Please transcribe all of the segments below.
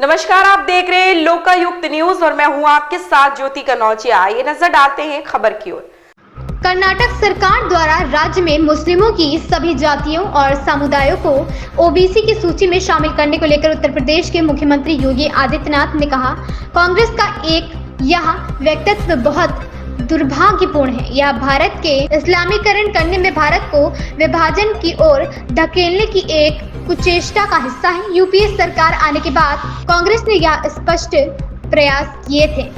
नमस्कार, आप देख रहे हैं लोकायुक्त न्यूज और मैं हूं आपके साथ ज्योति कनौजिया। आइए नजर डालते हैं खबर की ओर। कर्नाटक सरकार द्वारा राज्य में मुस्लिमों की सभी जातियों और समुदायों को ओबीसी की सूची में शामिल करने को लेकर उत्तर प्रदेश के मुख्यमंत्री योगी आदित्यनाथ ने कहा, कांग्रेस का यह वक्तव्य बहुत दुर्भाग्यपूर्ण है। यह भारत के इस्लामीकरण करने में भारत को विभाजन की ओर धकेलने की एक कुचेष्टा का हिस्सा है। यूपीए सरकार आने के बाद कांग्रेस ने यह स्पष्ट प्रयास किए थे।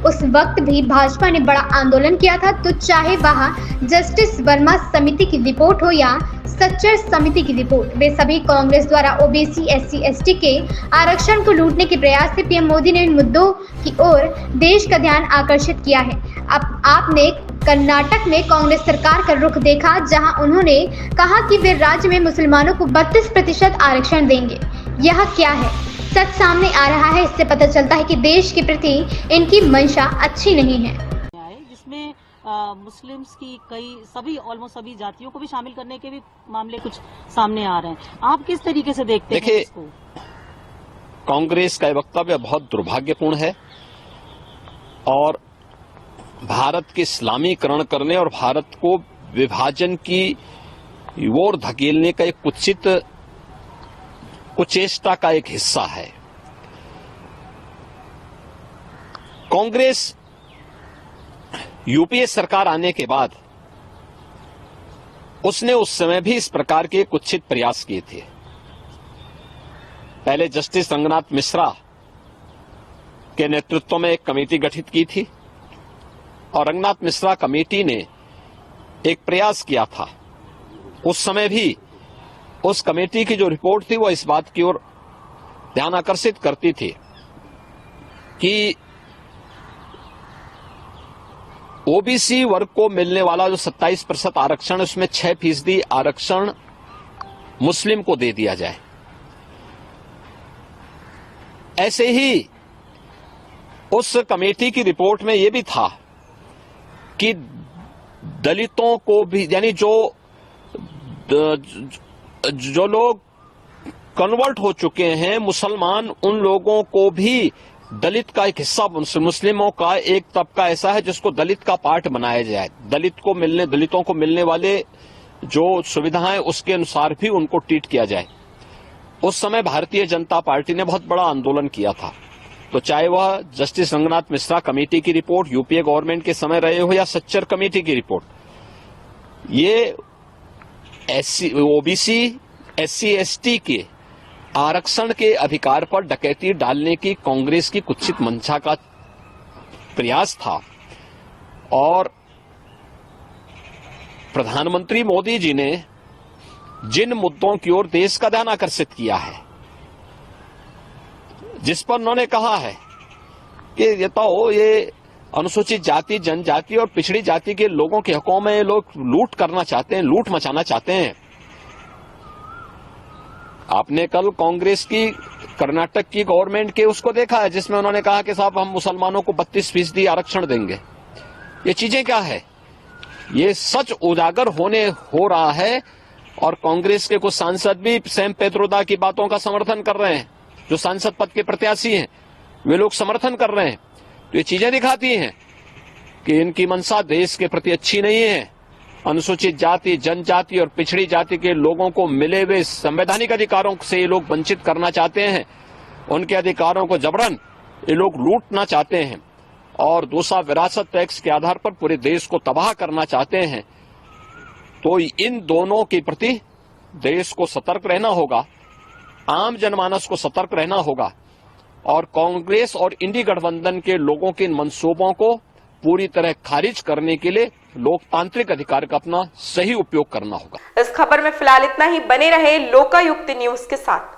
उस वक्त भी भाजपा ने बड़ा आंदोलन किया था, तो चाहे वह जस्टिस वर्मा समिति की रिपोर्ट हो या सच्चर समिति की रिपोर्ट, वे सभी कांग्रेस द्वारा ओबीसी एससी एसटी के आरक्षण को लूटने के प्रयास से पीएम मोदी ने इन मुद्दों की ओर देश का ध्यान आकर्षित किया है। अब आपने कर्नाटक में कांग्रेस सरकार का रुख देखा, जहां उन्होंने कहा कि वे राज्य में मुसलमानों को 32% आरक्षण देंगे। यह क्या है? सच सामने आ रहा है। इससे पता चलता है कि देश के प्रति इनकी मंशा अच्छी नहीं है। जिसमें मुस्लिम्स की ऑलमोस्ट सभी जातियों को भी शामिल करने के भी मामले कुछ सामने आ रहे हैं। आप किस तरीके से देखते हैं इसको? कांग्रेस का वक्तव्य बहुत दुर्भाग्यपूर्ण है और भारत के इस्लामीकरण करने और भारत को विभाजन की ओर धकेलने का एक कुचेष्टा का एक हिस्सा है। कांग्रेस यूपीए सरकार आने के बाद उसने उस समय भी इस प्रकार के कुत्सित प्रयास किए थे। पहले जस्टिस रंगनाथ मिश्रा के नेतृत्व में एक कमेटी गठित की थी और रंगनाथ मिश्रा कमेटी ने एक प्रयास किया था। उस समय भी उस कमेटी की जो रिपोर्ट थी वो इस बात की ओर ध्यान आकर्षित करती थी कि ओबीसी वर्ग को मिलने वाला जो 27% आरक्षण है उसमें 6% आरक्षण मुस्लिम को दे दिया जाए। ऐसे ही उस कमेटी की रिपोर्ट में यह भी था कि दलितों को भी, यानी जो लोग कन्वर्ट हो चुके हैं मुसलमान, उन लोगों को भी दलित का एक हिस्सा, मुस्लिमों का एक तबका ऐसा है जिसको दलित का पार्ट बनाया जाए। दलितों को मिलने वाले जो सुविधाएं उसके अनुसार भी उनको ट्रीट किया जाए। उस समय भारतीय जनता पार्टी ने बहुत बड़ा आंदोलन किया था। तो चाहे वह जस्टिस रंगनाथ मिश्रा कमेटी की रिपोर्ट यूपीए गवर्नमेंट के समय रहे हो या सच्चर कमेटी की रिपोर्ट, ये ओबीसी एससी एसटी के आरक्षण के अधिकार पर डकैती डालने की कांग्रेस की कुत्सित मंशा का प्रयास था। और प्रधानमंत्री मोदी जी ने जिन मुद्दों की ओर देश का ध्यान आकर्षित किया है, जिस पर उन्होंने कहा है कि ये अनुसूचित जाति, जनजाति और पिछड़ी जाति के लोगों के हकों में लोग लूट करना चाहते हैं, लूट मचाना चाहते हैं। आपने कल कांग्रेस की कर्नाटक की गवर्नमेंट के उसको देखा है जिसमें उन्होंने कहा कि साहब हम मुसलमानों को 32% आरक्षण देंगे। ये चीजें क्या है? ये सच उजागर हो रहा है और कांग्रेस के कुछ सांसद भी सैम पेत्रोदा की बातों का समर्थन कर रहे हैं। जो सांसद पद के प्रत्याशी हैं वे लोग समर्थन कर रहे हैं। तो ये चीजें दिखाती हैं कि इनकी मंशा देश के प्रति अच्छी नहीं है। अनुसूचित जाति, जनजाति और पिछड़ी जाति के लोगों को मिले हुए संवैधानिक अधिकारों से ये लोग वंचित करना चाहते हैं। उनके अधिकारों को जबरन ये लोग लूटना चाहते हैं और दूसरा विरासत टैक्स के आधार पर पूरे देश को तबाह करना चाहते हैं। तो इन दोनों के प्रति देश को सतर्क रहना होगा, आम जनमानस को सतर्क रहना होगा और कांग्रेस और इंडी गठबंधन के लोगों के इन मंसूबों को पूरी तरह खारिज करने के लिए लोकतांत्रिक अधिकार का अपना सही उपयोग करना होगा। इस खबर में फिलहाल इतना ही। बने रहे लोकायुक्त न्यूज के साथ।